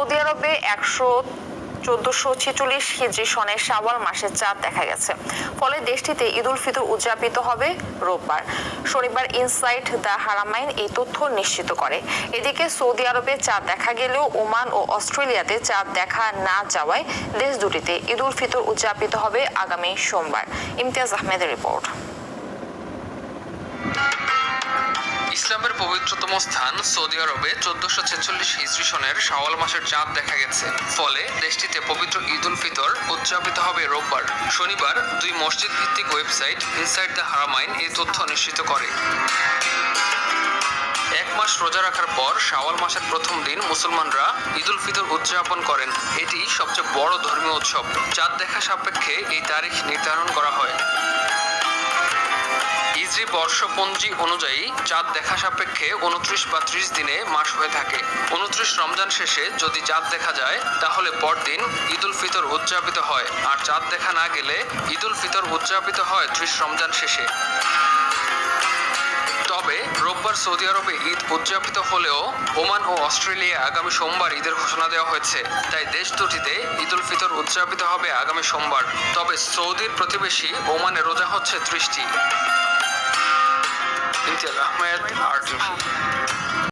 Saudi আরবে 1446 হিজরি সনের শাওয়াল মাসের চাঁদ দেখা গেছে। ফলে দেশটিতে ঈদ উল ফিতর উদযাপিত হবে রোববার। শনিবার ইনসাইট দ্য হারামাইন এই তথ্য নিশ্চিত করে। এদিকে সৌদি আরবে চাঁদ দেখা গেলেও ওমান ও অস্ট্রেলিয়াতে চাঁদ দেখা না যাওয়ায় দেশ দুটিতে ঈদ উল ফিতর উদযাপিত হবে আগামী সোমবার। ইমতিয়াজ আহমেদের রিপোর্ট। ইসলামের পবিত্রতম স্থান সৌদি আরবে 1446 হিজরি সনের শাওয়াল মাসের চাঁদ দেখা গেছে। ফলে দেশটিতে পবিত্র ঈদ উল ফিতর উদযাপিত হবে রোববার। শনিবার দুই মসজিদ ভিত্তিক ওয়েবসাইট ইনসাইড দ্য হারামাইন এই তথ্য নিশ্চিত করে। এক মাস রোজা রাখার পর শাওয়াল মাসের প্রথম দিন মুসলমানরা ঈদ উল ফিতর উদযাপন করেন। এটি সবচেয়ে বড় ধর্মীয় উৎসব। চাঁদ দেখা সাপেক্ষে এই তারিখ নির্ধারণ করা হয়। ইজরি বর্ষপঞ্জি অনুযায়ী চাঁদ দেখা সাপেক্ষে 29 বা 30 দিনে মাস হয়ে থাকে। 29 রমজান শেষে যদি চাঁদ দেখা যায় তাহলে পরদিন ঈদ উল ফিতর উদযাপিত হয়, আর চাঁদ দেখা না গেলে ঈদ উল ফিতর উদযাপিত হয় 30 রমজান শেষে। তবে রোববার সৌদি আরবে ঈদ উদযাপিত হলেও ওমান ও অস্ট্রেলিয়া আগামী সোমবার ঈদের ঘোষণা দেওয়া হয়েছে। তাই দেশ দুটিতে ঈদ উল ফিতর উদযাপিত হবে আগামী সোমবার। তবে সৌদির প্রতিবেশী ওমানে রোজা হচ্ছে 30টি। ইমতিয়াজ আহমেদ, RTV।